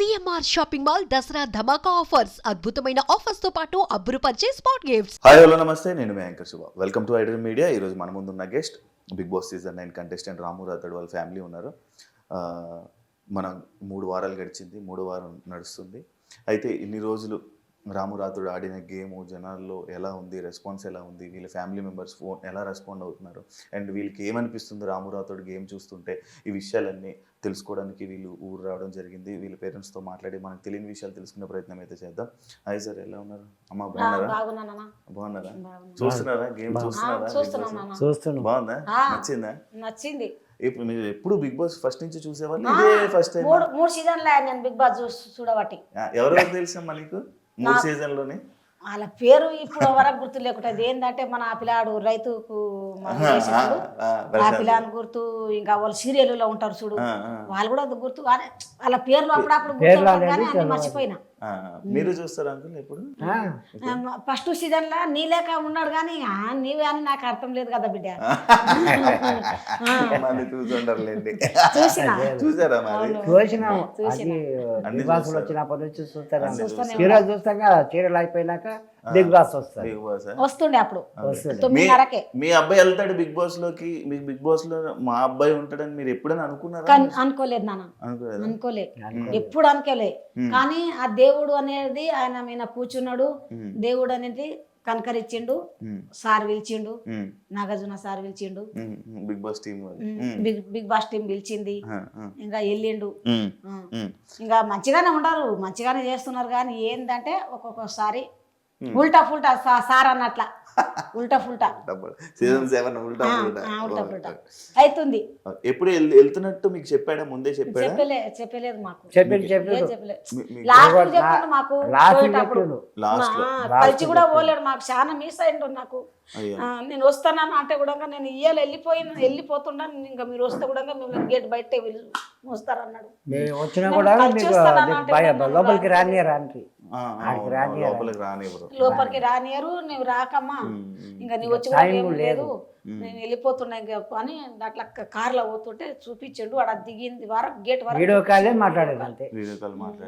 CMR shopping mall Dasara ధమాకా offers అద్భుతమైన offers తో పాటు అబ్బురుపరిచే spot gifts. Hi hello namaste, నేను మీ anchor Shubha. Welcome to iDream media. ఈరోజు మన ముందు ఉన్న guest big boss season 9 contestant Ramu Rathod వాళ్ళ ఫ్యామిలీ ఉన్నారు. మన 3 వారాలు గడిచింది, 3వ వారం నడుస్తుంది. అయితే ఇన్ని రోజులు రాము రాథోడ్ ఆడిన గేమ్ జనాల్లో ఎలా ఉంది, రెస్పాన్స్ ఎలా ఉంది, వీళ్ళ ఫ్యామిలీ మెంబర్స్ ఫోన్ ఎలా రెస్పాండ్ అవుతున్నారు, అండ్ వీళ్ళకి ఏమనిపిస్తుంది రాము రాథోడ్ గేమ్ చూస్తుంటే, ఈ విషయాలన్నీ తెలుసుకోవడానికి వీళ్ళు ఊరు రావడం జరిగింది. వీళ్ళ పేరెంట్స్తో మాట్లాడి మనకు తెలియని విషయాలు తెలుసుకునే ప్రయత్నం అయితే చేద్దాం. హాయ్ సార్, ఎలా ఉన్నారు? అమ్మ బాగున్నారా? చూస్తున్నారా గేమ్? చూస్తున్నారా? బాగుందా? నచ్చింది. ఇప్పుడు మీరు ఎప్పుడు బిగ్ బాస్ ఫస్ట్ నుంచి చూసేవాళ్ళు? ఇదే ఫస్ట్ టైం? 3 సీజన్లు నేను బిగ్ బాస్ చూడబట్టి. ఎవరెవరు తెలుసా మనకు 3 సీజన్లోనే? వాళ్ళ పేరు ఇప్పుడు వరకు గుర్తు లేకుంటుంది. ఏంటంటే మన పిల్లాడు రైతుకు ఆ పిల్లని గుర్తు, ఇంకా వాళ్ళు సీరియల్లో ఉంటారు చూడు, వాళ్ళు కూడా గుర్తు. వాళ్ళ పేర్లు అప్పుడప్పుడు గుర్తు కానీ అన్ని మర్చిపోయినా. మీరు చూస్తారా అంకుల్? ఎప్పుడు ఫస్ట్ సీజన్ లా నీలేక ఉన్నాడు కానీ నీవే అని నాకు అర్థం లేదు కదా బిడ్డ. చూసారా? చీరలు అయిపోయినాక బిగ్ బాస్ వస్తుండే అప్పుడు. మీ అబ్బాయి వెళ్తాడు బిగ్ బాస్ లోకి, మీకు బిగ్ బాస్ లో మా అబ్బాయి ఉంటాడని మీరు ఎప్పుడైనా అనుకున్నారా? అనుకోలేదు నాన్న, అనుకోలే, ఎప్పుడు అనుకోలే. కానీ ఆ దేవుడు అనేది ఆయన మీద కూర్చున్నాడు. దేవుడు అనేది కనకరిచ్చిండు. సార్ పిలిచిండు, నాగార్జున సార్ పిలిచిండు, big boss team big boss team పిలిచింది. ఇంకా వెళ్ళిండు. ఇంకా మంచిగానే ఉంటారు, మంచిగానే చేస్తున్నారు. కానీ ఏంటంటే ఒక్కొక్కసారి ఉల్టా ఫుల్టా సార్ అన్నట్ల ఉల్టా ఫుల్టా సీజన్ 7 ఉల్టా ఫుల్టా అవుతుంది. ఎప్పుడు వెళ్తున్నట్టు మీకు చెప్పాడా? ముందే చెప్పలేదు మాకు. కలిసి కూడా పోలేడు మాకు. చాలా మిస్ అయిండు నాకు. నేను వస్తాను అంటే కూడా నేను ఇయ్యాలి వెళ్ళిపోతున్నాను. ఇంకా మీరు వస్తే కూడా మిమ్మల్ని గేట్ బయట వస్తారన్నాడు. లోపలికి రానియరు. నువ్వు రాకమ్మా, ఇంకా నువ్వు వచ్చి లేదు, నేను వెళ్ళిపోతున్నా ఇంకా అని అట్లా కార్లో పోతుంటే చూపించండు. అక్కడ దిగింది వరకు గేట్ వరకు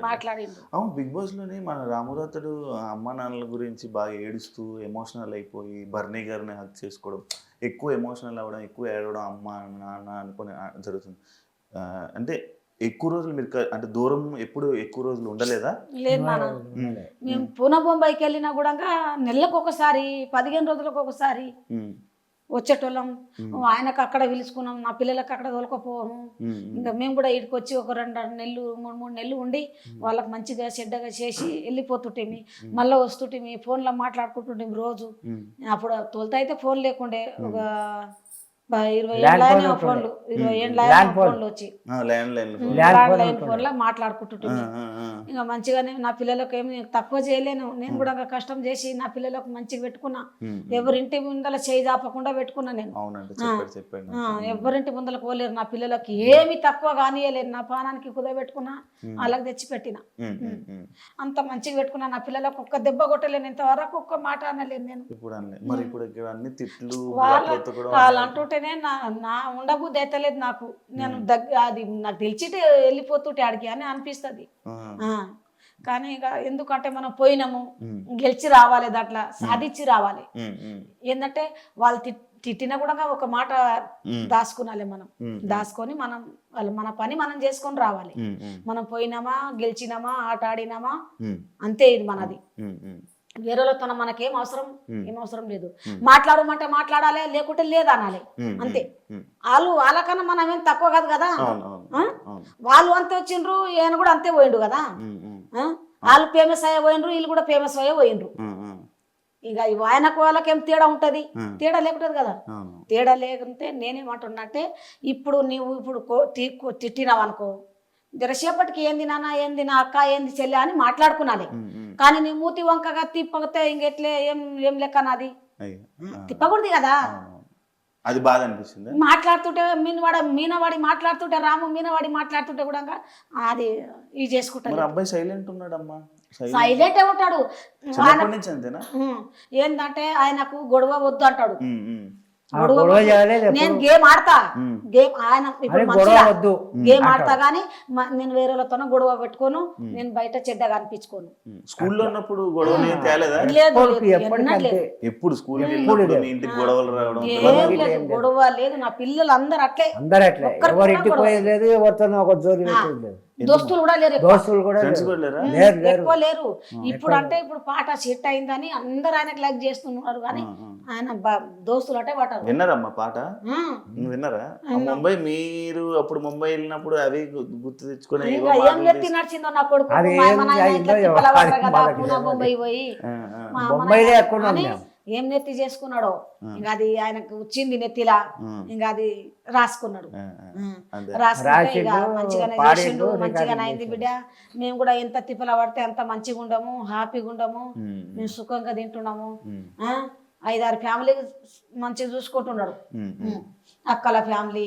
మాట్లాడిండు. అవును, బిగ్ బాస్ లోనే మన రాము రాథోడ్ అమ్మ నాన్నల గురించి బాగా ఏడుస్తూ ఎమోషనల్ అయిపోయి బర్నీ గారిని హక్ చేసుకోవడం, ఎక్కువ ఎమోషనల్ అవ్వడం, ఎక్కువ ఏడవడం, అమ్మ నాన్న అనుకుని జరుగుతుంది. అంటే ఎక్కువ రోజులు మీరు అంటే దూరం ఎప్పుడు ఎక్కువ రోజులు ఉండలేదా? లేదు నాన్న, మేము పూనా బొంబాయికి వెళ్ళినా కూడా నెలకు ఒకసారి 15 రోజులకు ఒకసారి వచ్చేటోళ్ళం. ఆయనకు అక్కడ పిలుచుకున్నాం, నా పిల్లలకు అక్కడ తోలుకపోను. ఇంకా మేము కూడా ఇక్కడికి వచ్చి ఒక 2 నెలలు 3 నెలలు ఉండి వాళ్ళకి మంచిగా చెడ్డగా చేసి వెళ్ళిపోతుంటేమి. మళ్ళీ వస్తుంటేమి, ఫోన్లో మాట్లాడుకుంటుంటేమి రోజు. అప్పుడు తోలుతా అయితే ఫోన్ లేకుండే. ఒక 20 ఏళ్ళ ఫోన్లు, 20 ఏళ్ళ ఫోన్లు వచ్చి ల్యాండ్ ఫోన్ లో మాట్లాడుకుంటుంటుంది. ఇంకా మంచిగానే నా పిల్లలకు ఏమి తక్కువ చేయలేను. నేను కూడా కష్టం చేసి నా పిల్లలకు మంచిగా పెట్టుకున్నా. ఎవరింటి ముందర చేయి దాపకుండా పెట్టుకున్నా. నేను ఎవరింటి ముందర పోలేరు. నా పిల్లలకి ఏమి తక్కువ కానియలేదు. నా పానానికి కుదబెట్టుకున్నా, వాళ్ళకి తెచ్చి పెట్టిన. అంత మంచిగా పెట్టుకున్నా. నా పిల్లలకు ఒక్క దెబ్బ కొట్టలేను, ఇంతవరకు ఒక్క మాట అనలేను నేను. వాళ్ళు అంటుంటేనే నా ఉండబుద్ధి అయితలేదు నాకు. నేను అది నాకు తెలిసి వెళ్ళిపోతుంటే ఆడికి అని అనిపిస్తుంది. కానీ ఇక ఎందుకంటే మనం పోయినాము, గెలిచి రావాలి, దాంట్లో సాధించి రావాలి. ఏంటంటే వాళ్ళు తిట్టినా కూడా ఒక మాట దాచుకునాలి. మనం దాచుకొని మన పని మనం చేసుకొని రావాలి. మనం పోయినామా, గెలిచినామా, ఆట ఆడినామా, అంతే. ఇది మనది. వేరేలతో మనకేం అవసరం, ఏం అవసరం లేదు. మాట్లాడమంటే మాట్లాడాలి, లేకుంటే లేదు అనాలి, అంతే. వాళ్ళకన్నా మనం ఏం తక్కువ కాదు కదా. వాళ్ళు అంతే వచ్చిండ్రు, ఈయన కూడా అంతే పోయిండు కదా. వాళ్ళు ఫేమస్ అయ్యే పోయినరు, వీళ్ళు కూడా ఫేమస్ అయ్యే పోయినరు. ఇక ఆయనకు వాళ్ళకేం తేడా ఉంటది? తేడా లేకుంటది కదా. తేడా లేకుంటే నేనేమంటున్నా అంటే, ఇప్పుడు నువ్వు ఇప్పుడు తిట్టినావు అనుకో, జరసేపటికి ఏంది నాన్న, ఏంది నా అక్క, ఏంది చెల్లె అని మాట్లాడుకున్నాలి. కానీ నీ మూతి వంకగా తిప్పగితే ఇంకెట్లే ఏం లెక్క నాది? తిప్పకూడదు కదా. అది బాధ అనిపిస్తుంది. మాట్లాడుతుంటే మీనవాడి మాట్లాడుతుంటే, రాము మీనవాడి మాట్లాడుతుంటే కూడా అది ఇది చేసుకుంటాడు. అబ్బాయి సైలెంట్ ఉన్నాడమ్మా. సైలెంట్ ఉంటాడు. ఏంటంటే ఆయనకు గొడవ వద్దు అంటాడు. గొడవ గొడవ వద్దు. చేయలేదు నేను ఎప్పుడు. గేమ్ ఆడతా గేమ్ ఆయన ఇప్పుడు అని గొడవ మంచిగా వద్దు గేమ్ ఆడతా గానీ నేను వేరే వాళ్ళతోనో గొడవ పెట్టుకోను నేను బయట చెడ్డగా అనిపించుకోను స్కూల్లో ఉన్నప్పుడు గొడవలు ఏం తేలేదా? లేదు ఎప్పటికి లేదు, ఎప్పటికీ ఎన్నడూ అంతే. లేదు. ఎప్పుడు స్కూల్కి వెళ్ళినప్పుడు మీ ఇంటికి గొడవలు రావడం ఏం లేదు గొడవ లేదు నా పిల్లలు అందరు అట్లే అందరు అట్లే ఒక్కరికి ఎవరి కూడా ఇంటికి గొడవ పోయేది లేదు ఎవరితోనో ఒక జోలి పెట్టేది లేదు దోస్తులు కూడా లేరు ఎక్కువ. దోస్తులు కూడా ఫ్రెండ్స్ లేరు. కూడా లేరా? లేరు లేరు ఎక్కువ లేరు ఇప్పుడు అంటే ఇప్పుడు పాట సెట్ అయిందని అందరు ఆయనకు లైక్ చేస్తున్నారు కానీ ఆయన దోస్తులు అంటే పట్టారు విన్నారమ్మా పాట? విన్నారా? ముంబై మీరు అప్పుడు ముంబై వెళ్ళినప్పుడు అవి గుర్తు తెచ్చుకొని ఏవో ఇంకా ఏం మాటలు నెత్తి నడిచిందో నా కొడుకు అది మా ఏం అమ్మ నాయన అయిందో ఇట్లా తిప్పల ఎవరికి పడ్డారు కదా వాళ్ళకి పూనా తెలియదు. ముంబై పోయి మా అమ్మ బొంబాయిలో నాయన ఎక్కడ అని ఉన్నాం ఏం నెత్తి చేసుకున్నాడో ఇంకా అది ఆయనకు వచ్చింది నెత్తిలా ఇంకా అది రాసుకున్నాడు అంతే. రాసుకుంటే ఇక రాసిండు, మంచిగానే పాడిండు, చేసిండు మంచిగానే రికార్డింగ్ అయింది బిడ్డ మేము కూడా ఎంత తిప్పల పడితే అంత మంచిగా ఉండము హ్యాపీగా ఉండము మేము సుఖంగా తింటున్నాము 5-6 ఫ్యామిలీ మంచిగా చూసుకుంటున్నాడు అక్కల ఫ్యామిలీ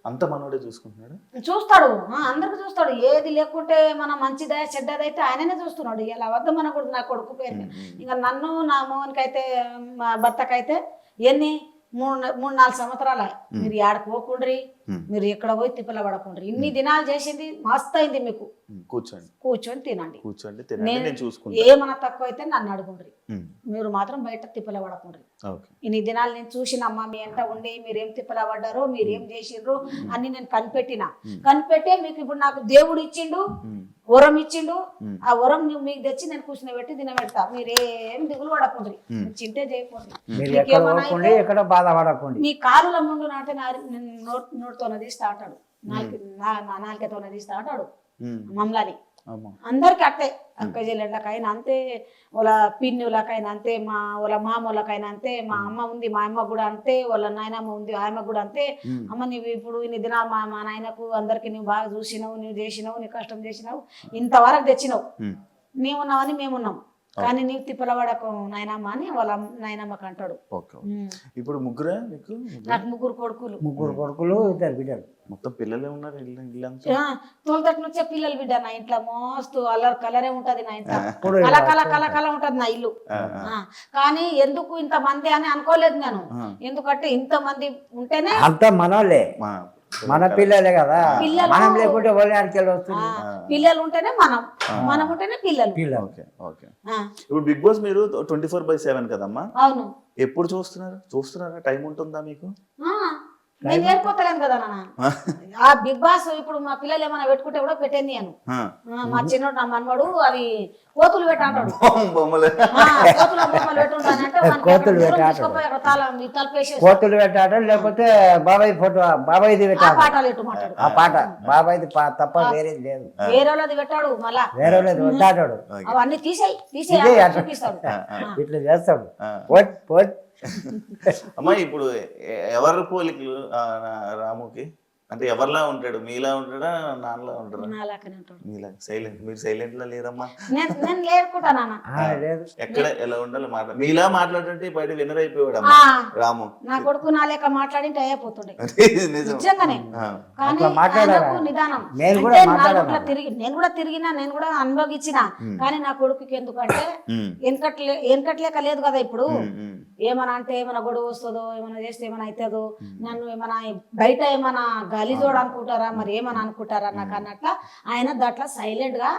అంత మనోడే చూసుకుంటున్నాడు. చూస్తాడు అందరికి చూస్తాడు ఏది లేకుంటే మన మంచిదా చెడ్డదైతే ఆయననే చూస్తున్నాడు ఇలా వద్ద మన కొడుకు నా కొడుకు పేరు ఇంకా నన్ను నా మోహన్కైతే మా భర్తకైతే ఎన్ని 3-4 సంవత్సరాలు మీరు ఏడకు పోకుండ్రి మీరు ఎక్కడ పోయి తిప్పల పడకుండ్రి ఇన్ని దినాలు చేసింది మస్తు అయింది మీకు కూర్చొని తినండి కూర్చోండి తినండి, నేను చూసుకుంటా. ఏమన్నా తక్కువ అయితే నన్ను అడుగుండ్రి మీరు మాత్రం బయట తిప్పల పడకుండ్రి ఇన్ని దినాలు నేను చూసినమ్మా మీ ఎంట ఉండి మీరేం తిప్పల పడ్డారో మీరేం చేసిండ్రు అన్ని నేను కనిపెట్టే మీకు ఇప్పుడు నాకు దేవుడు ఇచ్చిండు వరం ఇచ్చిండు ఆ వరం నువ్వు మీకు తెచ్చి నేను కూర్చుని పెట్టి తినబెడతా మీరేం దిగులు పడకుండ్రి చింతే చేయకూడదు మీరు ఎక్కడ పోకండి ఎక్కడ బాధపడకండి మీ కాలుల ముందు నాటే నోటితోనది స్టార్ట్ ఆడు నాలుకతోనది స్టార్ట్ ఆడు మమ్మల్ని అందరికి అట్టే అక్క చెల్లెళ్ళకైనా అంతే వాళ్ళ పిన్నులకైనా అంతే వాళ్ళ మామూలకైనా అంతే మా అమ్మ ఉంది మా అమ్మ కూడా అంతే వాళ్ళ నాయనమ్మ ఉంది ఆమె కూడా అంతే అమ్మ నువ్వు ఇప్పుడు ఇన్ని దినాలు మా నాయనకు అందరికి నువ్వు బాగా చూసినావు నువ్వు చేసినావు నీ కష్టం చేసినావు ఇంతవరకు తెచ్చినావు మేమున్నామని మేమున్నాం కానీ నీవు తిప్పలవాడకు నాయనమ్మ అని వాళ్ళ నాయనమ్మకి అంటాడు. ఇప్పుడు ముగ్గురా మీకు? నాకు 3 కొడుకులు 2 బిడ్డలు మొత్తం పిల్లలే ఉన్నారు ఇల్లంతా? తోలుతట్టు నుంచే పిల్లలు బిడ్డ నా ఇంట్లో మస్తు అల్లరి కలరే ఉంటది నా ఇంట్లో కల ఉంటది నా ఇల్లు కానీ ఎందుకు ఇంత మంది అని అనుకోలేదు నేను ఎందుకంటే ఇంత మంది ఉంటేనే అంతా మనోళ్ళే మన పిల్లలే కదా మనం లేకుంటే వాళ్ళకి వస్తుంది పిల్లలు ఉంటేనే మనం ఉంటేనే పిల్లలు. ఇప్పుడు బిగ్ బాస్ మీరు 24/7 కదమ్మా? అవును. ఎప్పుడు చూస్తున్నారా? టైం ఉంటుందా మీకు? నేను నేర్పోతలేను కదా నాన్న ఆ బిగ్ బాస్ ఇప్పుడు మా పిల్లలు ఏమైనా పెట్టుకుంటే కూడా పెట్టేది నేను మా చిన్నోడు నా మనవాడు అవి కోతులు పెట్టంటాడు బొమ్మలు కోతులు పెట్టాడు లేకపోతే బాబాయ్ ఫోటో బాబాయ్ది పెట్టాడు పాటలు ఎట్టు మాట్లాడు ఆ పాట బాబాయ్ది తప్ప వేరేది లేదు వేరే వాళ్ళది పెట్టాడు మళ్ళా వేరే వాళ్ళది వద్దాడు అవన్నీ తీసేయి చూపిస్తాడు ఇట్లా చేస్తాడు అమ్మా ఇప్పుడు ఎవరి పోలికలు రాముకి అంటే ఎవరిలా ఉంటాడు? మీలా ఉంటాడా నాన్నలా ఉంటాడా? మీలా సైలెంట్. మీరు సైలెంట్ లా లేరమ్మా? నేను లేకుంటానా ఎక్కడ ఎలా ఉండాలి మీలా మాట్లాడుతుంటే బయట వినర్ అయిపోయాడు రాము. నా కొడుకు నా లెక్క మాట్లాడింటే అయిపోతుండే నిజంగానే. కానీ నిదానం నేను కూడా తిరిగినా నేను కూడా అనుభవించిన కానీ నా కొడుకుకి ఎందుకంటే వెనకట్లేక లేదు కదా ఇప్పుడు ఏమన్నా అంటే ఏమైనా గొడవ వస్తుందో ఏమైనా చేస్తే ఏమైనా అవుతుందో నన్ను ఏమైనా బయట ఏమైనా గలీజోడు అనుకుంటారా మరి ఏమని అనుకుంటారా నాకు అన్నట్ల ఆయన దాంట్లో సైలెంట్ గా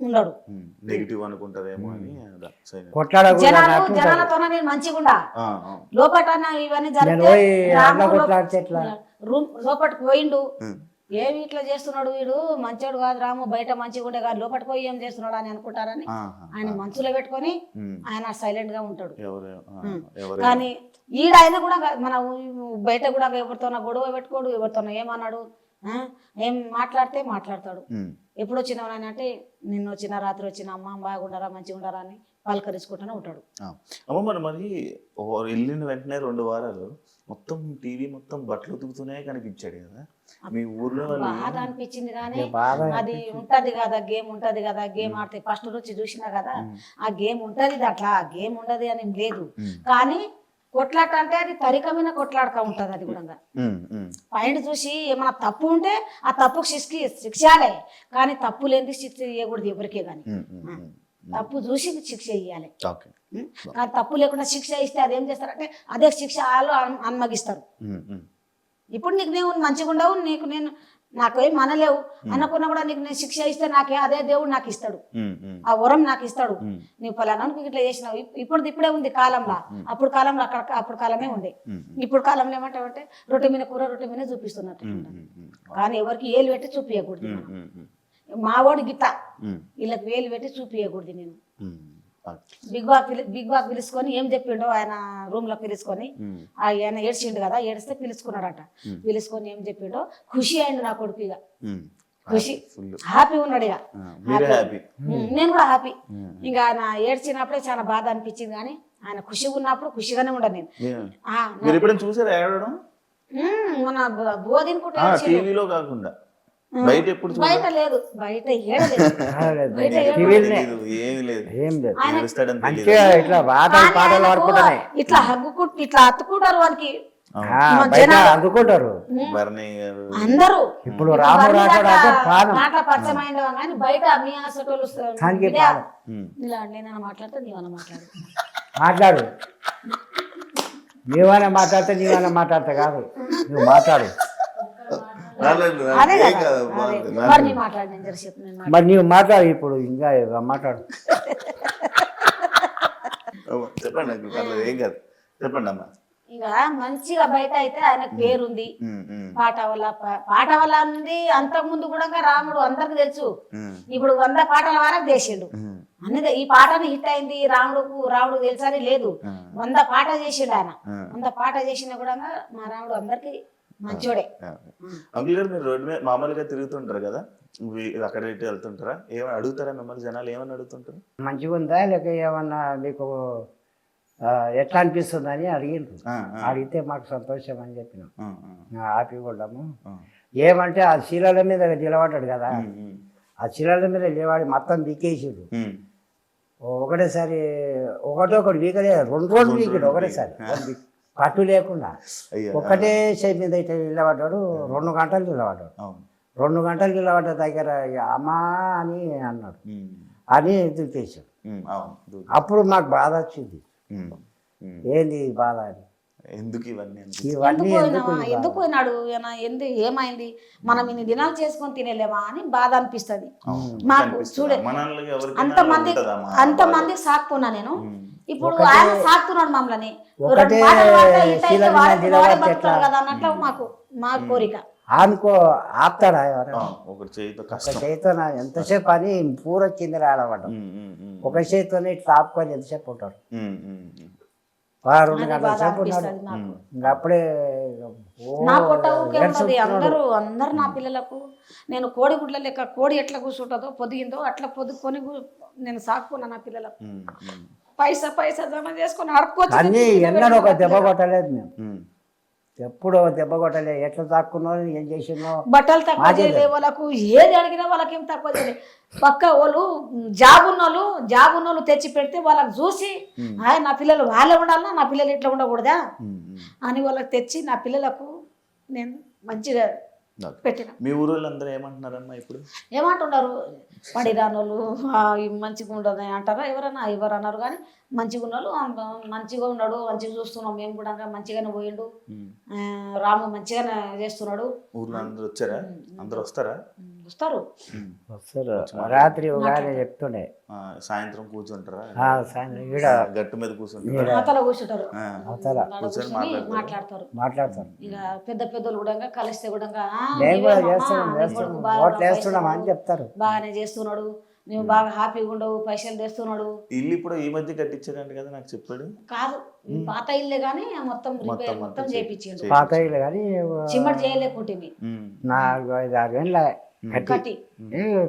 ఉన్నాడు. నెగిటివ్ అనుకుంటారేమో అని జనాలతోనే నేను మంచిగా ఉండా లోపట ఇవన్నీ జరిగితే రూమ్ లోపలికి పోయిండు ఏమి ఇట్లా చేస్తున్నాడు వీడు మంచోడు కాదు రాము బయట మంచిగా ఉండే కాదు లోపలికి పోయి ఏం చేస్తున్నాడు అని అనుకుంటారని ఆయన మనసులో పెట్టుకొని ఆయన సైలెంట్ గా ఉంటాడు. కానీ ఈడ ఆయన కూడా మన బయట కూడా ఎవరితోనా గొడవ పెట్టుకోడు ఎవరితోనా ఏమన్నాడు ఏం మాట్లాడతాడు. ఎప్పుడు వచ్చినావు అంటే నిన్న వచ్చిన రాత్రి వచ్చిన అమ్మ బాగుండారా మంచిగా ఉండారా అని పలకరించుకుంటూనే ఉంటాడు. అమ్మ మరి వెళ్ళిన వెంటనే 2 వారాలు మొత్తం టీవీ మొత్తం బట్టలు ఉతుకుతూనే కనిపించాడు కదా మీ ఊర్లో? బాధ అనిపించింది కానీ అది ఉంటది కదా గేమ్ ఉంటది కదా గేమ్ ఆడితే ఫస్ట్ నుంచి చూసినా కదా ఆ గేమ్ ఉంటది అట్లా గేమ్ ఉండదు అని లేదు కానీ కొట్లాట అంటే అది తరికమైన కొట్లాడతా ఉంటది. అది కూడా పాయింట్ చూసి ఏమైనా తప్పు ఉంటే ఆ తప్పుకు శిక్షాలే కానీ తప్పు లేని శిక్ష ఇవ్వకూడదు ఎవరికే కానీ తప్పు చూసి శిక్ష ఇవ్వాలి. ఓకే. కానీ తప్పు లేకుండా శిక్ష ఇస్తే అదేం చేస్తారంటే అదే శిక్ష వాళ్ళు అన్మగిస్తారు. ఇప్పుడు నీకు నేను మంచిగా ఉండవు, నీకు నేను నాకేం అనలేవు అనుకున్నా కూడా నీకు నేను శిక్ష ఇస్తే నాకే అదే దేవుడు నాకు ఇస్తాడు, ఆ వరం నాకు ఇస్తాడు. నీవు ఫలానానికి ఇట్లా చేసినావు. ఇప్పుడే ఉంది కాలంలో, అప్పుడు కాలంలో అప్పుడు కాలమే ఉండే. ఇప్పుడు కాలంలో ఏమంటావంటే రొట్టె మీద కూర రొట్టె మీద చూపిస్తున్నట్టు. కానీ ఎవరికి ఏలు పెట్టి చూపించకూడదు. మావాడు గిట్ట వీళ్ళకి వేలు పెట్టి చూపించకూడదు. నేను బిగ్ బాస్ పిలుచుకొని ఏం చెప్పిండో ఆయన రూమ్ లో పిలుచుకొని, ఆయన ఏడ్చిండు కదా, ఏడిస్తే పిలుచుకున్నాడట. పిలుచుకొని ఏం చెప్పిండో ఖుషి అయిండు నా కొడుకు. ఇక ఖుషి హ్యాపీ ఉన్నాడు. ఇక నేను కూడా హ్యాపీ. ఇంకా ఆయన ఏడ్చినప్పుడే చాలా బాధ అనిపించింది. కానీ ఆయన ఖుషిగా ఉన్నప్పుడు ఖుషిగానే ఉండను నేను. మన బోధించుకుంటే కాకుండా బయట లేదు, బయట ఇట్లా హగ్గుకుంటూ ఇట్లా అత్తుకుంటారు వాళ్ళకి అందుకుంటారు అందరూ. ఇప్పుడు పరిచయం కానీ బయట మీ హాస్పిటల్ మాట్లాడితే నీవన్నా మాట్లాడు, నీవన్నా మాట్లాడితే నీవన్నా మాట్లాడతా కాదు, నువ్వు మాట్లాడు. మరి నీవు మాట్లాడు, ఇప్పుడు ఇంకా మాట్లాడు. చెప్పండి, ఏం కాదు, చెప్పండి అమ్మా. ఇక మంచిగా బయట అయితే ఆయనకు పేరుంది. పాట వల్ల ఉంది. అంతకు ముందు కూడా రాముడు అందరికి తెలుసు. ఇప్పుడు 100 పాటల వరకు చేసిండు. అన్నది ఈ పాటని హిట్ అయింది. రాముడు తెలుసని లేదు, 100 పాట చేసిండు ఆయన. 100 పాట చేసినా కూడా మా రాముడు అందరికి మంచోడే. అంకుల్ గారు, మీరు రోడ్డు మీద మామూలుగా తిరుగుతుంటారు కదా, అక్కడ ఇటు వెళ్తుంటారా? ఏమైనా అడుగుతారా మిమ్మల్ని జనాలు? ఏమని అడుగుతుంటారు? మంచిగా ఉందా లేక ఏమన్నా మీకు ఎట్లా అనిపిస్తుంది అని అడిగిండ్రు. అడిగితే మాకు సంతోషం అని చెప్పినాం, హ్యాపీగా ఉన్నాము. ఏమంటే ఆ శీలాల మీద నిలబడ్డాడు కదా, ఆ శీలాల మీద నిలబడి మొత్తం దిక్కేసాడు. ఒకటేసారి ఒకటి వీకలే, 2 రోజులు వీకాడు ఒకటేసారి, పట్టు లేకుండా. ఒక్కటే షేప్ మీద ఇట్లా నిలబడ్డాడు. 2 గంటలు నిలబడ్డాడు. 2 గంటలు నిలబడ్డ దగ్గర అమ్మా అని అన్నాడు, అని దిక్కేసాడు. అప్పుడు మాకు బాధ వచ్చింది. ఏంది బాధ అని, ఎందుకు ఇవన్నీ ఎందుకు పోయినాడు, ఏమైంది, మనం ఇన్ని దినాలు చేసుకొని తినేలేమా అని బాధ అనిపిస్తుంది మాకు. చూడే అంతమంది సాక్కున్నా నేను, ఇప్పుడు ఆయన సాకుతున్నాడు మమ్మల్ని కదా అన్నట్లు మా కోరిక. అనుకో ఆపుతాడా చేతితో ఎంతసేపు అని పూర కింద రాడవడం, ఒక చేతితోనే ఇట్లా ఆపుకొని ఎంతసేపు ఉంటాడు. 2 గంటల సేపు ఉన్నాడు. ఇంకా అప్పుడే అందరూ నా పిల్లలకు నేను కోడి గుడ్ల లెక్క, కోడి ఎట్లా కూర్చుంటుందో పొదిగిందో అట్లా పొదుకొని నేను సాకున్నా నా పిల్లలకు. పైసా జమ చేసుకొని ఆడుకోవచ్చు. అన్నీ ఎన్నడూ ఒక దెబ్బ కొట్టలేదు మేము, ఎప్పుడు దెబ్బ కొట్టలే. ఎట్లా తక్కువ ఏం చేసినో, బట్టలు తక్కువ చేయలే వాళ్ళకు, ఏది అడిగినా వాళ్ళకి ఏం తక్కువ చేయలేదు. పక్క వాళ్ళు జాబ్ ఉన్నోళ్ళు తెచ్చి పెడితే వాళ్ళకి చూసి నా పిల్లలు వాళ్ళే ఉండాలన్నా, నా పిల్లలు ఇట్లా ఉండకూడదా అని వాళ్ళకి తెచ్చి నా పిల్లలకు నేను మంచిగా పెట్టిన. మీ ఊరు అందరూ ఏమంటున్నారమ్మా ఇప్పుడు? ఏమంటున్నారు, పడిరానోళ్ళు మంచిగా ఉండదు అంటారా ఎవరన్నా? ఎవరు అన్నారు కానీ మంచిగా ఉన్నోళ్ళు మంచిగా ఉన్నాడు, మంచిగా చూస్తున్నాం మేము కూడా, మంచిగానే పోయిండు రాము, మంచిగానే చేస్తున్నాడు. ఊర్లో అందరూ వచ్చారా? అందరూ వస్తారు. రాత్రి చెప్తుండే సాయంత్రం కూర్చుంటారా? గట్టు మీద కూర్చుంటారు, మాట్లాడతారు. ఇక పెద్దోళ్ళు కూడా కలిస్తే కూడా చెప్తారు, బాగానే చేస్తున్నాడు, నువ్వు బాగా హ్యాపీగా ఉండవు, పైసలు తెస్తున్నాడు. ఇల్లు ఇప్పుడు ఈ మధ్య కట్టించారంట కదా, నాకు చెప్పాడు. కాదు, పాత ఇల్లే గానీ మొత్తం చేయించిండు. పాత ఇల్లు కానీ చిమ్మటి చేయలేకుంటుంది. 4-5-6 ఏళ్ళ కట్టి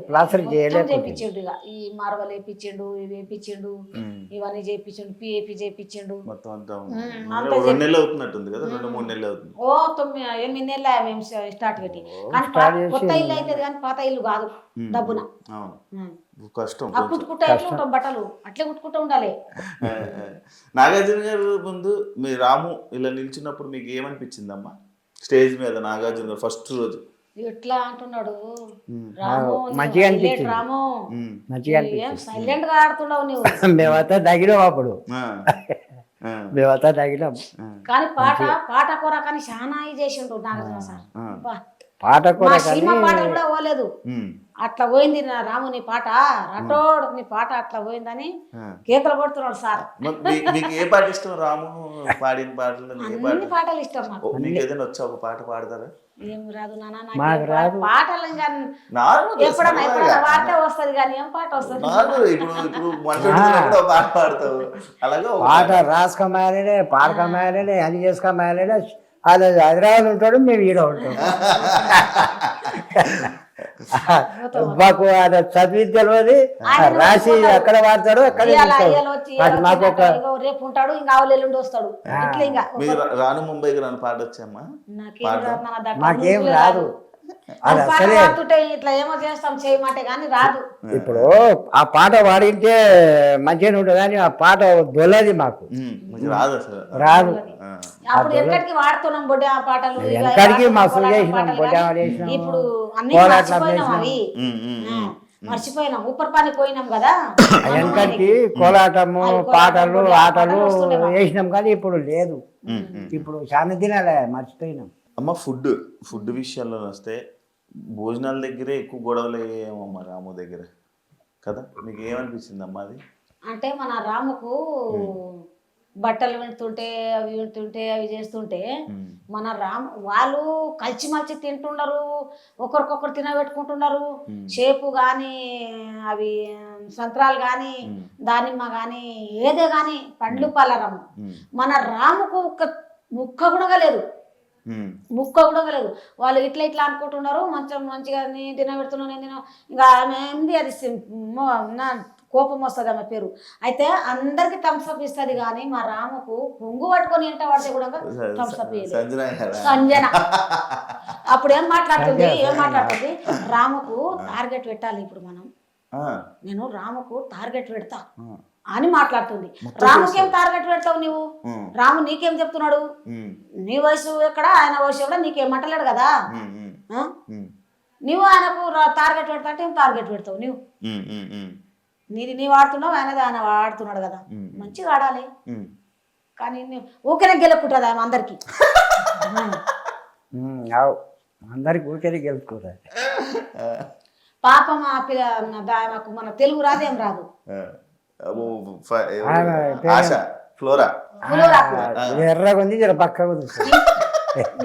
ప్లాస్టర్ చేయించిండు. ఇక ఈ మార్వల్ వేయించిండు, ఇవి వేయించిండు, ఇవన్నీ చేయించిండు, పిఏపి చేయించిండు. 2 నెలలు అవుతున్నట్టుంది కదా, 2-3 నెలలు అవుతుంది. 8 నెలలు మేము స్టార్ట్ పెట్టి. కానీ కొత్త ఇల్లు అవుతుంది కానీ పాత ఇల్లు కాదు, డబ్బున కష్టం. కుట్టుకుంటా ఉంటాం, బట్టలు అట్లే కుట్టుకుంటూ ఉండాలి. నాగార్జున గారు ముందు మీ రాము ఇలా నిల్చున్నప్పుడు మీకు ఏమనిపించిందమ్మా స్టేజ్ మీద? నాగార్జున గారు ఫస్ట్ రోజు ఎట్లా అంటున్నాడు ఉమ్, రాము మంచిగా నువ్వు అనిపించింది. హైలైట్ రాము మంచిగా ఏం సైలెంట్ గా ఆడుతున్నావు నువ్వు మేమంతా తగినాం అప్పుడు ఆ, ఆ, మేమంతా తగినాం కానీ పాట కూర కానీ చాలా చేసిండు నాగార్జున సార్ ఆ. అబ్బా. పాట మా కూడా సినిమా కానీ పాటలు కూడా పోలేదు ఉమ్, అట్లా పోయింది నా రాము నీ పాట రటోడ్ నీ పాట అట్లా పోయిందని ఆ. కేకలు కొడుతున్నాడు సార్ మరి మీకు ఏ పాట ఇష్టం రాము పాడిన పాటలు ఏ పాట అన్ని పాటలు ఇష్టం మాకు మీకు ఏదైనా వచ్చా ఒక పాట పాడతారా ఏం రాదు నాన్న మాకు నాకు రాదు. పాటలు ఇంకా నార్మల్ ఎప్పుడన్నా వాడితే వస్తుంది కానీ ఏం పాట వస్తుంది నార్మల్ ఇప్పుడు వంట ఒక పాట పాడతావు అలాగే ఒక పాట రాసుకోమాలే పాడకమాలే అది చేసుకోమాలే అది హైదరాబాద్ ఉంటాడు మేము ఈడ ఉంటాం మాకు ఆయన చదివి తెలియదు రాసి ఎక్కడ వాడతాడు అక్కడ మాకు ఒక రేపు ఉంటాడు ఇంకా ఆవులు ఎల్లుండి వస్తాడు ఇట్లా ఇంకా మీకు రాను ముంబైకి రాను పాట వచ్చామ్మా నాకేం రాదు నాన్న, దాంట్లో మాకేం ఊపిరే రాదు అది పాట అసలే పాడుతుంటే ఇట్లా ఏమో చేస్తాం చేయమంటే కానీ రాదు ఇప్పుడు ఆ పాట పాడింటే మంచిగా ఉంటుంది కానీ ఆ పాట దొల్లది మాకు మీకు రాదు అసలు రాదు ఆ. అప్పుడు ఎక్కడికి వాడుతున్నాం బొడ్డే ఆ పాటలు ఇక ఎక్కడికి మా వాడుతున్నాం, ఫుల్ కోలాటం చేసినాం పాటలు బొడ్డా కానీ చేసినాం ఇప్పుడు అన్ని కోలాటం మర్చిపోయినాం చేసినాం. అవి ఉమ్, ఉమ్, ఉమ్. మర్చిపోయినాం ఉప్పర్ పని పోయినాం కదా వెనకటికి కోలాటము అవి కోలాటం, పాటలు బొడ్డే ఆటలు పాటలు వస్తుండే మాకు. వేసినాం కానీ ఇప్పుడు లేదు ఉమ్, ఉమ్. ఇప్పుడు చాలా దినాలే మర్చిపోయినాం అమ్మ ఫుడ్ విషయంలో వస్తే భోజనాల దగ్గరే ఎక్కువ గొడవలు అయ్యేమమ్మా రాము దగ్గర కదా మీకు ఏమనిపించింది అమ్మా అది అంటే మన రాముకు బట్టలు వింటుంటే అవి చేస్తుంటే ఉమ్, మన వాళ్ళు కలిసిమలిసి తింటున్నారు ఒకరికొకరు తినబెట్టుకుంటున్నారు చేపు కానీ అవి సంత్రాలు కానీ దానిమ్మ కానీ ఏదే కానీ పండ్లు పలరము ఉమ్, మన రాముకు ఒక ముక్క కూడా లేదు ఉమ్, ముక్క కూడా లేదు వాళ్ళు ఇట్లా ఇట్లా అనుకుంటున్నారు మంచిగా నేను తినబెడుతున్నాను నేను తిన ఇంకా ఆమె ఏంది అది నా కోపం వస్తుంది ఆమె పేరు అయితే అందరికి థమ్స్అప్ ఇస్తుంది కానీ మా రాముకు పొంగు పట్టుకొని ఎంట పడితే కూడా థమ్స్అప్ ఇవ్వలేదు సంజన కదా? సంజన అప్పుడు ఏం మాట్లాడుతుంది రాముకు టార్గెట్ పెట్టాలి ఇప్పుడు మనం ఆ, నేను రాముకు టార్గెట్ పెడతా ఆ, అని మాట్లాడుతుంది రాముకేం టార్గెట్ పెడతావు నువ్వు ఉమ్, రాము నీకేం చెప్తున్నాడు ఉమ్, నీ వయసు ఎక్కడ ఆయన వయసు ఎక్కడ నీకేం అంటలేడు కదా ఉమ్, ఉమ్, ఆ? ఉమ్, నువ్వు ఆయనకు టార్గెట్ పెడతా అంటే ఏం టార్గెట్ పెడతావు నువ్వు ఉమ్, ఉమ్, ఉమ్, నీది నీ వాడుతున్నావు ఆయన వాడుతున్నాడు కదా ఉమ్. మంచిగా ఆడాలి ఉమ్. కానీ ఊరికే గెలుపుకుంటుంది ఆమె అందరికి అందరికి ఊరికే గెలుపుకోరు పాపం ఆ ఆమెకు మన తెలుగు రాదేం రాదు అబ్బో, ఆమె ఆశ ఫ్లోరా ఎర్రగా ఉంది జర పక్కగా ఉంది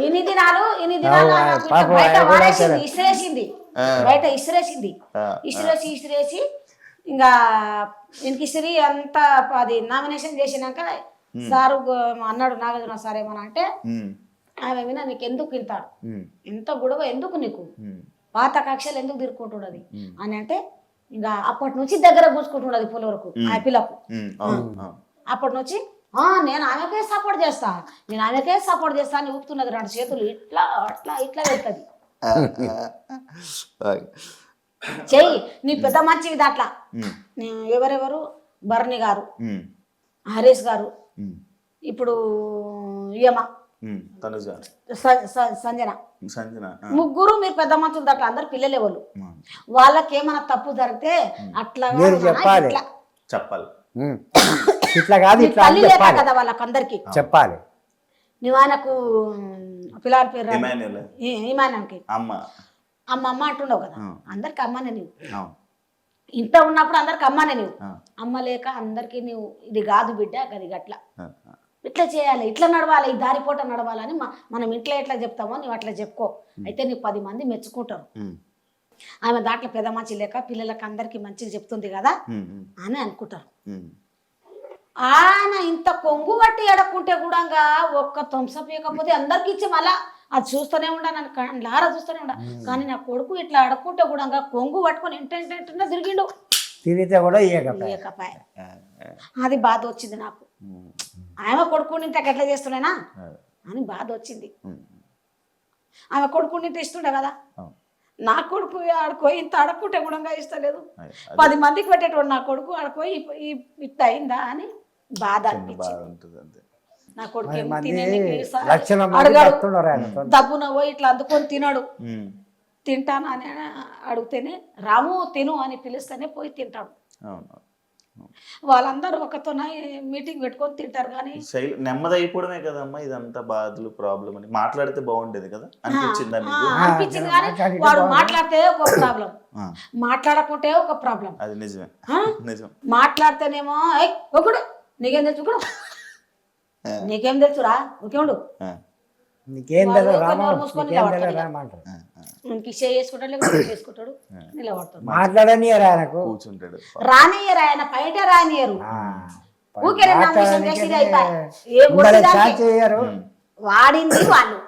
ఇన్ని దినాలు ఆమెకు ఇట్లా పాపం బయట ఆయన కూడా వాడేసింది ఇసిరేసింది బయట ఇసిరేసి ఇంకా ఇంటికి ఇసిరి అంతా అది నామినేషన్ చేసినాక సారు అన్నాడు నాగార్జున సార్ ఏమన్నా అంటే ఉమ్, ఆమె వినా నీకు ఎందుకు ఇంత ఉమ్, ఇంత గొడవ ఎందుకు నీకు ఉమ్, పాత కక్షలు ఎందుకు తిరుక్కుంటున్నది అని అంటే ఇంకా అప్పటి నుంచి దగ్గర కూర్చుకుంటున్నది పుల వరకు ఆ పిల్లకు ఉమ్, అవును, అవును. అప్పటి నుంచి నేను ఆమెకే సపోర్ట్ చేస్తా అని ఊపుతున్నది రెండు చేతులు ఇట్లా అట్లా ఇట్లా వెళ్తుంది చెయ్యి నీ పెద్ద మంచివి దాంట్లో ఎవరెవరు భరణి గారు ఉమ్, హరీష్ గారు ఉమ్, ఇప్పుడు యమ ఉమ్, తనుజ సంజన సంజన ఆ, ముగ్గురు మీరు పెద్ద మనుషులు దాంట్లో అందరు పిల్లలే వాళ్ళు ఆ, వాళ్ళకి ఏమైనా తప్పు జరిగితే అట్లా మీరు కాదు నాన్న, చెప్పాలి. ఇట్లా. చెప్పాలి ఇట్లా కాదు నీ ఇట్లా తల్లి అని లేక చెప్పాలి కదా వాళ్ళకందరికి చెప్పాలి నువ్వు ఆయనకు పిల్లాడి పేరు రాదు. ఇమాన్యుల్ ఈమాన్యంకి అమ్మ అమ్మ అంటుండవు కదా ఆ. అందరికి అమ్మనే నీవు అవును ఇంట్లో ఉన్నప్పుడు అందరికి అమ్మనే నీవు ఆ, అమ్మ లేక అందరికి నీవు ఇది కాదు బిడ్డ గది గట్ల ఆ, ఆ, ఇట్లా చేయాలి ఇట్లా నడవాలి ఈ దారిపోట నడవాలని మనం ఇంట్లో ఎట్లా చెప్తామో నువ్వు అట్లా చెప్పుకో అయితే నీకు 10 మంది మెచ్చుకుంటారు ఉమ్, ఆమె దాంట్లో పెద్ద మంచి లేక పిల్లలకి అందరికి మంచిగా చెప్తుంది కదా ఉమ్, ఉమ్, అని అనుకుంటారు ఉమ్, ఆయన ఇంత కొంగు పట్టి ఎడకుంటే కూడా ఒక్క తంసపోయకపోతే అందరికి ఇచ్చి మళ్ళా అది చూస్తూనే ఉండా నన్ను లారా చూస్తూనే ఉండా కానీ నా కొడుకు ఇట్లా అడకుంటే కూడా కొంగు పట్టుకొని ఇంటంటే తిరిగిండు తిరిగితే కూడా ఇయ్యకపోయా ఇయ్యకపాయ ఆ, ఆ, అది బాధ వచ్చింది నాకు ఉమ్, ఆమె కొడుకుని ఇంతకు ఎట్లా చేస్తున్నానా ఆ, అని బాధ వచ్చింది ఉమ్, ఆమె కొడుకుని ఇస్తుండే కదా అవును. నా కొడుకు ఆడుకోయి ఇంత అడక్కుంటే కూడా ఇస్తలేదు అది 10 మందికి పెట్టేటోడు నా కొడుకు ఆడుకోయి ఇట్లా అయిందా అని బాధ చిన్న అనిపించింది బాధ ఉంటుంది అంతే నా కొడుకు ఏమో మంది తినేందుకు లక్షల మంది అడగాడు వస్తున్నారు ఆయన దబ్బున పోయి ఇట్లా అందుకొని తినడు ఉమ్, తింటాను అని అడిగితేనే రాము తిను అని పిలిస్తేనే పోయి తింటాడు. అవును. వాళ్ళందరూ ఒకతో మీటింగ్ పెట్టుకొని తింటారు కానీ నెమ్మది అయిపోవడమే కదమ్మా ఇదంతా బాధలు ప్రాబ్లం అని మాట్లాడితే బాగుండేది కదా అనిపించిందా మీకు? అనిపించింది కానీ వాడు మాట్లాడితే ఒక ప్రాబ్లం, మాట్లాడకుంటే ఒక ప్రాబ్లం. అది నిజమే, నిజం. మాట్లాడితేనేమో ఒకడు నీకేం తెలుసు కూడా నీకేం తెలుసురా ఒకేముడు నీకేం తెలియదు రామంటారు. చేసుకుంటాడు లేకపోతే చేసుకుంటాడు నిలబడతాడు. మాట్లాడని ఆయనకు కూర్చుంటాడు. రానియరు ఆయన బయట రానియరు. ఊకే చేయరు. వాడింది వాళ్ళు.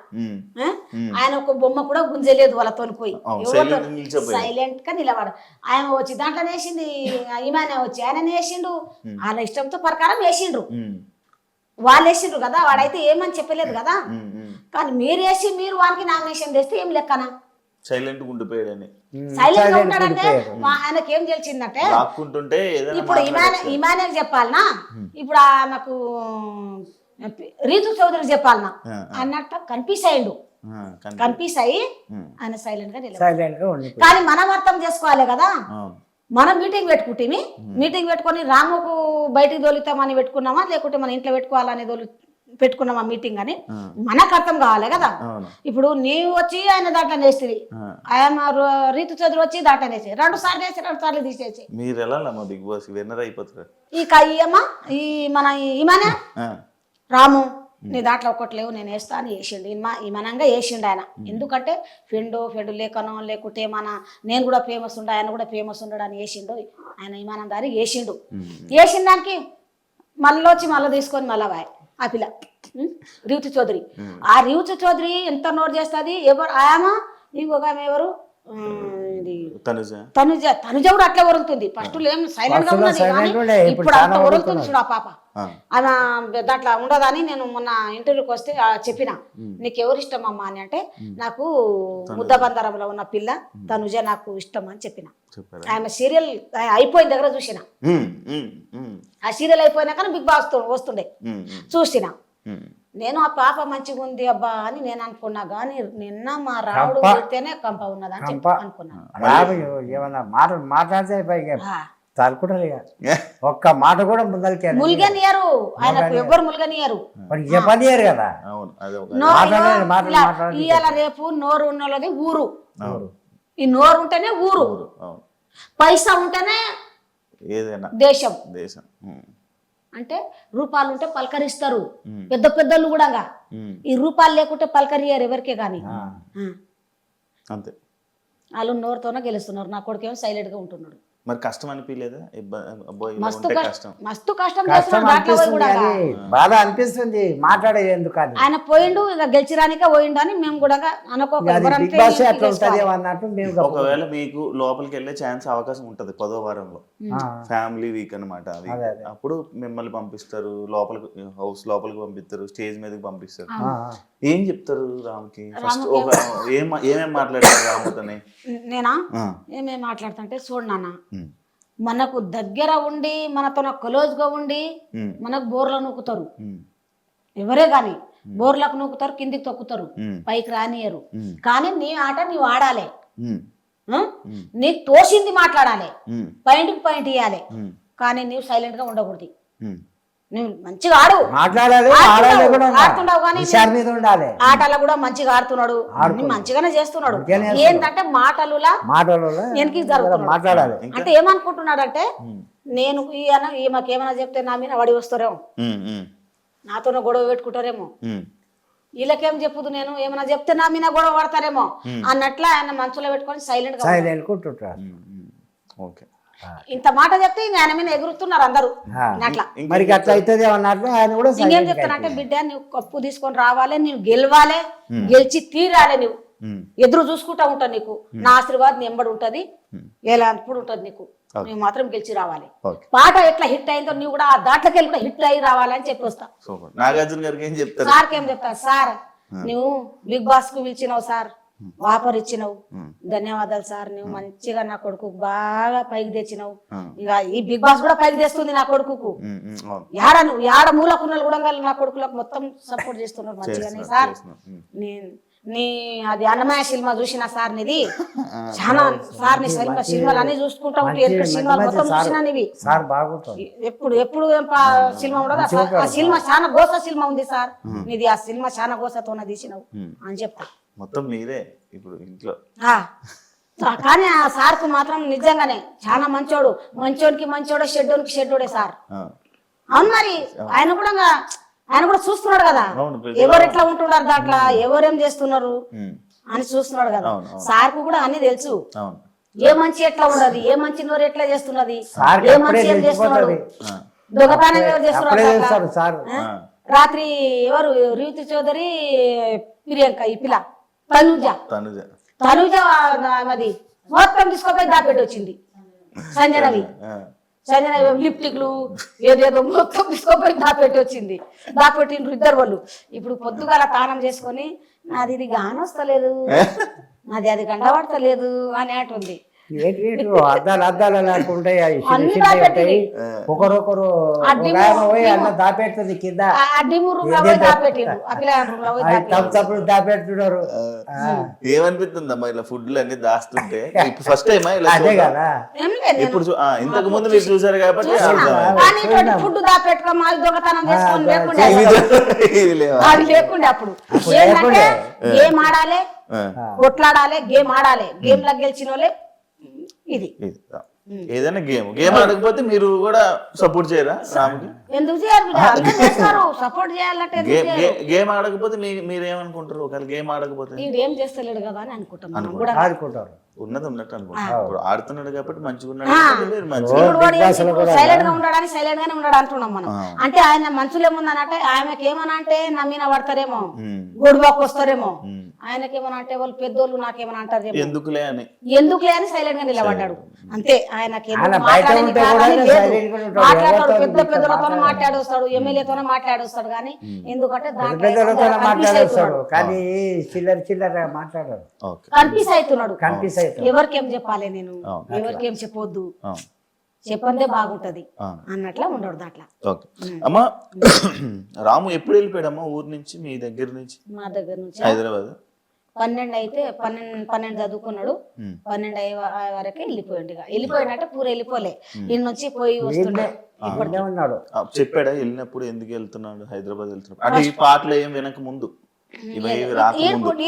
ఆయన ఒక బొమ్మ కూడా గుంజలేదు వాళ్ళతో పోయి సైలెంట్ గా నిలబడ. ఆయన వచ్చి దాంట్లో వేసింది ఈమె వచ్చి ఆయన వేసిండు వాళ్ళ ఇష్టంతో ప్రకారం వేసిండ్రు. వాళ్ళు వేసిండ్రు కదా, వాడైతే ఏమని చెప్పలేదు కదా. కానీ మీరు వేసి మీరు వానికి నామినేషన్ చేస్తే ఏం లెక్కనా? సైలెంట్ ఉండిపోయాడని. సైలెంట్ గా ఉంటాడంటే ఆయనకి ఏం తెలిసిందంటే ఇప్పుడు ఇమానే చెప్పాలనా, ఇప్పుడు నాకు రీతు చౌదరి చెప్పాలనా అన్నట్టు కన్ఫ్యూజ్ అయ్యిండు. కన్ఫ్యూజ్ అయ్యి ఆయన సైలెంట్ గా నిలబడి. కానీ మనం అర్థం చేసుకోవాలి కదా. మనం మీటింగ్ పెట్టుకుంటే మీటింగ్ పెట్టుకొని రాముకు బయటికి తోలుతామని పెట్టుకున్నామా లేకుంటే మన ఇంట్లో పెట్టుకోవాలని పెట్టుకున్నామా మీటింగ్ అని మనకు అర్థం కావాలి కదా. ఇప్పుడు నీవు వచ్చి ఆయన దాంట్లో వేస్తుంది, ఆయన రీతు చదువు వచ్చి దాంట్లో వేసి 2 సార్లు వేసి 2 సార్లు తీసేసి మీరు ఎలా బిగ్ బాస్ విన్నర్ అయిపోతారు. ఈ మన ఈమానే రాము నీ దాంట్లో ఒకటి లేవు నేను వేస్తా అని వేసిండు. ఈమనంగా వేసిండు ఆయన. ఎందుకంటే ఫెండు లేకనో లేకుంటే నేను కూడా ఫేమస్ ఉండ ఆయన కూడా ఫేమస్ ఉండడు అని వేసిండు. ఆయన ఈమానం దారి వేసిండు. వేసిన దానికి మళ్ళీ తీసుకొని మళ్ళా ఆ పిల్ల రీతు చౌదరి. ఆ రీతు చౌదరి ఎంత నోట్ చేస్తుంది. ఎవరు ఆమె ఇంకొక ఆమె ఎవరు తనుజ కూడా అట్లా వరులుతుంది. ఫస్ట్ ఏం సైలెంట్ గా ఉన్నది కానీ ఇప్పుడు అంత వరులుతుంది చూడు ఆ పాప. ఆమె దాంట్లో ఉండదని నేను మొన్న ఇంటర్వ్యూకి వస్తే చెప్పిన నీకు ఎవరు ఇష్టం అమ్మా అని అంటే నాకు ముద్దబందరంలో ఉన్న పిల్ల తనుజ నాకు ఇష్టం అని చెప్పిన. ఆమె సీరియల్ అయిపోయిన దగ్గర చూసిన. ఆ సీరియల్ అయిపోయినాక బిగ్ బాస్ వస్తుండే చూసిన. నేను ఆ పాప మంచిగా ఉంది అబ్బా అని నేను అనుకున్నా కానీ నిన్న మా రావుడు పెడితేనే కంప ఉన్నదని చెప్పి అనుకున్నాను. ఏమన్నా మాట్లాడితే ఒక్క మాట కూడా ముల్గనియరు ఆయనకు ఎవరు ముల్గనియరు చెప్పనియరు కదా. ఇవాళ రేపు నోరు ఉన్నది ఊరు. ఈ నోరు ఉంటేనే ఊరు, పైసా ఉంటేనే దేశం. అంటే రూపాయలు ఉంటే పలకరిస్తారు పెద్ద పెద్దలు కూడా. ఈ రూపాయలు లేకుంటే పలకరియరు ఎవరికే కానీ. అంతే వాళ్ళు నోరుతోనే గెలుస్తున్నారు. నా కొడుకేమో సైలెంట్ గా ఉంటున్నాడు. మరి కష్టం అనిపించలేదా? మస్తు కష్టం బాధ అనిపిస్తుంది మాట్లాడేది ఎందుకు. ఆయన పోయిండు ఇక గెలిచిరానికే పోయిండు అని మేము కూడా ఒకవేళ మీకు లోపలికి వెళ్ళే ఛాన్స్ అవకాశం ఉంటది 10వ వారంలో ఫ్యామిలీ వీక్ అనమాట. అప్పుడు మిమ్మల్ని పంపిస్తారు లోపలికి, హౌస్ లోపలికి పంపిస్తారు, స్టేజ్ మీదకి పంపిస్తారు. ఏం చెప్తారు రామ్కి? ఫస్ట్ ఏమేం మాట్లాడారు రాముతోనే? నేనా ఏమేమి మాట్లాడతా అంటే చూడు నాన్న, మనకు దగ్గర ఉండి మనతో క్లోజ్గా ఉండి మనకు బోర్లో నూకుతారు. ఎవరే గాని బోర్లకు నూకుతారు, కిందికి తొక్కుతారు, పైకి రానియరు. కానీ నీ ఆట నీవు ఆడాలి, నీకు తోసింది మాట్లాడాలి, పాయింట్ ఇవ్వాలి. కానీ నీవు సైలెంట్ గా ఉండకూడదు. నువ్వు మంచిగా ఆడు, ఆడుతున్నావు కానీ ఆటలో కూడా మంచిగా ఆడుతున్నాడు, మంచిగానే చేస్తున్నాడు. ఏంటంటే మాటలులా వెనక్కి జరుగుతున్నాడు. అంటే ఏమనుకుంటున్నాడు అంటే నేను ఈమెకేమైనా చెప్తే నా మీద వడి వస్తారేమో, నాతోనే గొడవ పెట్టుకుంటారేమో, వీళ్ళకేం చెప్పుదు నేను ఏమైనా చెప్తే నా మీద గొడవ పడతారేమో అన్నట్ల ఆయన మనసులో పెట్టుకొని సైలెంట్ గా. ఇంత మాట చెప్తే ఇంక ఆయన మీద ఎగురుతున్నారు అందరూ. ఇంకేం చెప్తానంటే బిడ్డ నువ్వు కప్పు తీసుకొని రావాలి, నువ్వు గెలవాలి, గెలిచి తీరాలి. నువ్వు ఎదురు చూసుకుంటా ఉంటావు, నీకు నా ఆశీర్వాదం ఎంబడి ఉంటది, ఎలాంటి ఉంటది నీకు. నువ్వు మాత్రం గెలిచి రావాలి. పాట ఎట్లా హిట్ అయిందో నువ్వు కూడా దాంట్లోకి వెళ్ళి కూడా హిట్ అయ్యి రావాలని చెప్పి వస్తా. సార్కి ఏం చెప్తా, సార్ నువ్వు బిగ్ బాస్ కు పిలిచినావు సార్, ఆఫర్ ఇచ్చినావు, ధన్యవాదాలు సార్. నువ్వు మంచిగా నా కొడుకు బాగా పైకి తెచ్చినావు. ఇక ఈ బిగ్ బాస్ కూడా పైకి తెస్తుంది నా కొడుకు. యాడ మూలకున్నలు కూడా నా కొడుకులకు మొత్తం సపోర్ట్ చేస్తున్నారు మంచిగానే సార్. నీ అది అన్నమయ్య సినిమా చూసిన సార్ నీది చాలా సార్ నీ సినిమాలు అన్ని చూసుకుంటా ఉంటే ఎక్కడ సినిమాలు మొత్తం చూసినా నీవి సార్ బాగుంటుంది. ఎప్పుడు ఎప్పుడు ఏం సినిమా ఉండదు ఆ సినిమా చాలా గోస సినిమా ఉంది సార్ నీది, ఆ సినిమా చాలా గోసతోనే తీసినావు అని చెప్తా. మొత్తం మీరే ఇప్పుడు ఇంట్లో. కానీ ఆ సార్కు మాత్రం నిజంగానే చాలా మంచోడు, మంచోడికి మంచోడే, షెడ్డోనికి షెడ్డోడే సార్. అవును మరి ఆయన కూడా చూస్తున్నాడు కదా ఎవరు ఎట్లా ఉంటున్నారు దాంట్లో, ఎవరేం చేస్తున్నారు అని చూస్తున్నాడు కదా. సార్కు కూడా అన్ని తెలుసు, ఏ మంచి ఎట్లా ఉండదు, ఏ మంచి నోరు ఎట్లా చేస్తున్నది, ఏ మంచి ఏం చేస్తున్నాడు, దొంగతనం ఎవరు చేస్తున్నాడు. రాత్రి ఎవరు రీతి చౌదరి, ప్రియాంక, ఈ పిల్ల తనుజ అది మొత్తం తీసుకోపోయి దాపెట్టి వచ్చింది. సంజనవి లిప్టిక్లు ఏదేదో మొత్తం తీసుకోపోయి దాపెట్టి వచ్చింది. దాపెట్టిండ్రు ఇద్దరు వాళ్ళు. ఇప్పుడు పొద్దుగాల తానం చేసుకొని నాది ఇది గానొస్తలేదు, నాది అది గండబడతలేదు అని అంటుంది. అద్దాలు అద్దాలు ఉంటాయి, ఒకరొకరు అన్న దాపెడుతుంది కింద తప్పుడు దాపెడుతున్నారు. ఏమనిపిస్తుందమ్మా ఇలా ఫుడ్లు అన్ని దాస్తుంటే? ఫస్ట్ టైం అదే కదా, ఇప్పుడు ఇంతకు ముందు మీరు చూసారు కాబట్టి ఫుడ్ దాపెట్టుకోమా దొంగతనం చేసుకొని లేకుండే. అప్పుడు గేమ్ ఆడాలి, కొట్లాడాలి, గేమ్ ఆడాలి, గేమ్ లా గెలిచిన వాళ్ళే ఇది. ఏదైనా గేమ్ ఆడకపోతే మీరు కూడా సపోర్ట్ చేయరా రాముకి? ఎందుకు చేయాలి, సపోర్ట్ చేయాలంటే గేమ్ ఆడకపోతే మీరేమనుకుంటారు? ఒకవేళ గేమ్ ఆడకపోతే ఏం చేస్తలేడు కదా అని అనుకుంటారు. ఉన్నది ఉన్నట్టు అనుకుంటారు. ఇప్పుడు ఆడుతున్నాడు కాబట్టి మంచిగా ఉన్నాడు. సైలెంట్ గా ఉండడానికి సైలెంట్ గానే ఉన్నాడు అంటున్నాం మనం. అంటే ఆయన మనసులో ఏముందనంటే ఆమెకి ఏమన్నా అంటే నమ్మిన పడతారేమో, గొడవకు వస్తారేమో, ఆయనకేమన్నా అంటే వాళ్ళు పెద్దోళ్ళు నాకేమన్నా అంటారు ఎందుకులే అని సైలెంట్ గా నిలబడ్డాడు అంతే. ఆయనకి మాట్లాడతాడు, పెద్ద పెద్దలతో మాట్లాడొస్తాడు, ఎమ్మెల్యేతోనే మాట్లాడొస్తాడు. కానీ ఎందుకంటే కన్ఫ్యూజ్ అవుతున్నాడు. ఎవరికేం చెప్పాలి నేను, ఎవరికేం చెప్పొద్దు, చెప్పందే బాగుంటది అన్నట్లా ఉండడు దాంట్లో. అమ్మా రాము ఎప్పుడు వెళ్ళిపోయాడమ్మా ఊరు నుంచి, మీ దగ్గర నుంచి? మా దగ్గర నుంచి హైదరాబాద్ 12 అయితే 12 చదువుకున్నాడు. 12 అయ్యే వరకే వెళ్ళిపోయినట్టే పూర వెళ్ళిపోలే. ఇన్ని నుంచి పోయి వస్తుండే. చెప్పాడా వెళ్ళినప్పుడు ఎందుకు వెళ్తున్నాడు హైదరాబాద్ వెళ్తున్నాడు అంటే? ఈ పాటలు ఏం వినక ముందు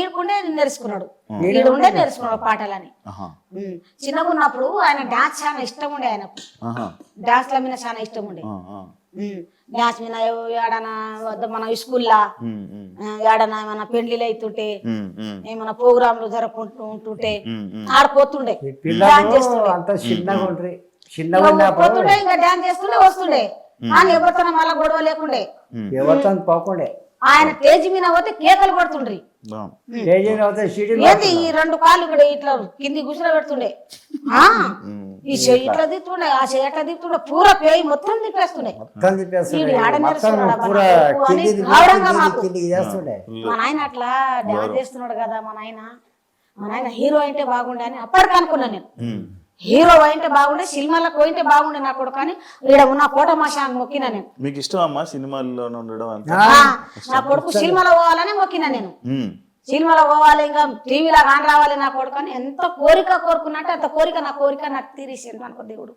ఈడుకుండే నేర్చుకున్నాడు, ఈడుండే నేర్చుకున్నాడు పాటలని. చిన్నగా ఉన్నప్పుడు ఆయన డాన్స్ చాలా ఇష్టం ఉండే, ఆయనకు డాన్స్ ల మీద చాలా ఇష్టం ఉండే. డాన్స్ మీద ఏడనా మన స్కూల్లా ఏడనా ఏమన్నా పెళ్లిలు అవుతుంటే, ఏమన్నా ప్రోగ్రాంలు జరుపుకుంటూ ఉంటుంటే ఆడిపోతుండే, పోతుండే, ఇంకా డాన్స్ చేస్తుండే వస్తుండే. కానీ ఎవరితో మళ్ళా గొడవ లేకుండే, పోకుండే. ఆయన స్టేజ్ మీద పోతే కేకలు పడుతుండ్రి. ఏంది ఈ 2 కాళ్ళు కూడా ఇట్లా కింది గుసర పెడుతుండే, ఈ చెయ్యి ఇట్లా దిస్తుండే, ఆ చెయ్యి ఎట్లా దిస్తుండే, పూర పేయి మొత్తం తిప్పేస్తుండే. మా నాయన అట్లా డాన్స్ చేస్తున్నాడు కదా, మా నాయన హీరో అంటే బాగుండే అని అప్పటికి అనుకున్నా నేను. హీరో అయితే బాగుండే, సినిమాలకు పోయింటే బాగుండే నా కొడుకు. కానీ ఇక్కడ ఉన్న కోట మాషా మొక్కినా నేను. మీకు ఇష్టం అమ్మా సినిమాల్లో ఉండడం? నా కొడుకు సినిమాలో పోవాలని మొక్కినా నేను. సినిమాలో పోవాలి, ఇంకా టీవీలో కాని రావాలి నా కొడుకు అని ఎంత కోరుకున్నట్టే అంత కోరిక నాకు తీరేసింది అనుకో దేవుడు.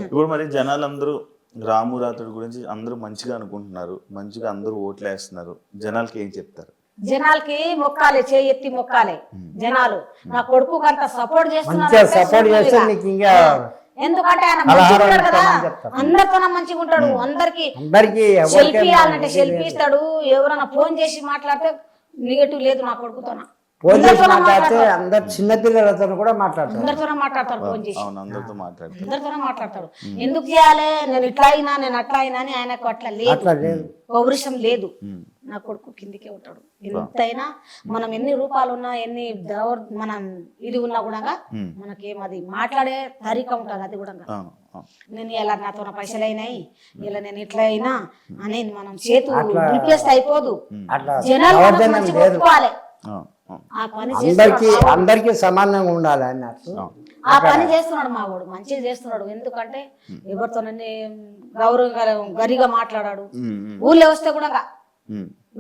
ఇప్పుడు మరి జనాలందరూ రాము రాతుడి గురించి అందరూ మంచిగా అనుకుంటున్నారు, మంచిగా అందరూ ఓట్లు వేస్తున్నారు. జనాలకి ఏం చెప్తారు? జనాలకి మొక్కాలి, చేయెత్తి మొక్కాలి జనాలు. నా కొడుకు అంత సపోర్ట్ చేస్తున్నారు. ఎందుకంటే ఆయన మంచిగా ఉంటాడు కదా, అందరితో మంచిగా ఉంటాడు. అందరికి సెల్ఫీ ఇవ్వాలంటే సెల్ఫీ ఇస్తాడు. ఎవరైనా ఫోన్ చేసి మాట్లాడితే నెగటివ్ లేదు నా కొడుకుతో. చిన్నపిల్లలతో కూడా మాట్లాడతారు, అందరితో మాట్లాడతారు, ఫోన్ చేసి అందరితో మాట్లాడతాడు. ఎందుకు చేయాలి, నేను ఇట్లా అయినా నేను అట్లా అయినా అని ఆయనకు అట్లా లేదు, పౌరుషం లేదు. నా కొడుకు కిందికే ఉంటాడు. ఎంతైనా మనం ఎన్ని రూపాయలు ఉన్నా, ఎన్ని మనం ఇది ఉన్నా కూడా మనకేం అది మాట్లాడే తరీక ఉంటుంది. అది కూడా నేను ఇలా నాతో పైసలు అయినాయి, ఇలా నేను ఇట్లా అయినా అని మనం చేతు రిప్లేస్ట్ అయిపోదు. జనాలు ఒప్పుకోవాలి, ఆ పని అందరికీ సమానంగా ఉండాలి అన్నట్టు. ఆ పని చేస్తున్నాడు మా వాడు, మంచిగా చేస్తున్నాడు. ఎందుకంటే ఎవరితోనని గౌరవంగా గరిగా మాట్లాడాడు, ఊళ్ళో వస్తే కూడా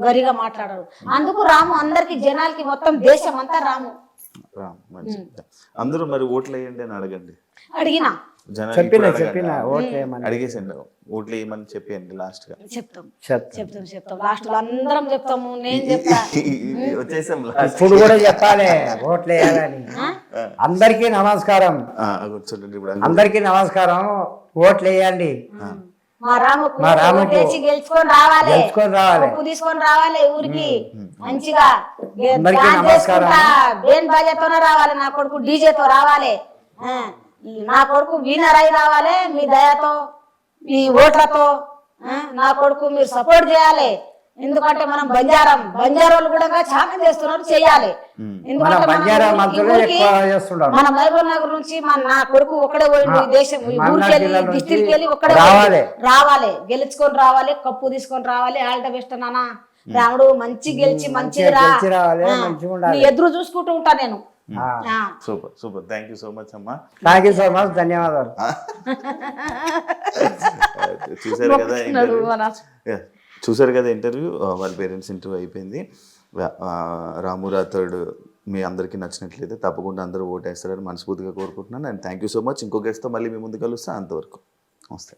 గరిగా మాట్లాడాడు. అందుకు రాము అందరికి జనాలకి మొత్తం దేశం అంతా రాము. అందరూ మరి ఓట్లు వేయండి అని అడగండి. అడిగినా చెప్పిన ఓట్లేమని అడిగేసండి, ఓట్లు వేయమని చెప్పండి లాస్ట్ గా. చెప్తాం లాస్ట్ లో అందరం చెప్తాము. నేను చెప్తా వచ్చేసాం ఇప్పుడు కూడా చెప్పాలి ఓట్లు వేయాలని. అందరికీ నమస్కారం, అందరికీ నమస్కారం. ఓట్లు వేయండి. మా రాము గెలుచుకొని రావాలి, ఉప్పు తీసుకొని రావాలి ఊరికి మంచిగా. బేన్ బాజాతోనే రావాలి, నా కొడుకు డీజేతో రావాలి, నా కొడుకు వీనర్ అయి రావాలి. మీ దయతో మీ ఓట్లతో నా కొడుకు మీరు సపోర్ట్ చేయాలి. ఎందుకంటే మనం బంజారాలు కూడా చాలా చేస్తున్నారు, చేయాలి. ఎందుకంటే మన మహబూబ్ నగర్ నుంచి నా కొడుకు ఒక్కడే పోయిండు దేశం, ఊరికి వెళ్ళి డిస్ట్రిక్ట్ వెళ్ళి ఒక్కడే రావాలి, గెలుచుకొని రావాలి, కప్పు తీసుకొని రావాలి. ఆల్ ద బెస్ట్ నాన్న రాముడు, మంచి గెలిచి మంచిగా ఎదురు చూసుకుంటూ ఉంటా నేను. Super super, thank you so much అమ్మా. థ్యాంక్ యూ సో మచ్, ధన్యవాదాలు. చూసారు కదా ఇంటర్వ్యూ, వాళ్ళ పేరెంట్స్ ఇంటర్వ్యూ అయిపోయింది. రాము రాథోడ్ మీ అందరికీ నచ్చినట్లయితే తప్పకుండా అందరూ ఓటేస్తారని మనస్ఫూర్తిగా కోరుకుంటున్నాను. And thank you so much. ఇంకో గెస్ట్తో మళ్ళీ మీ ముందు కలుస్తా. అంతవరకు నమస్తే.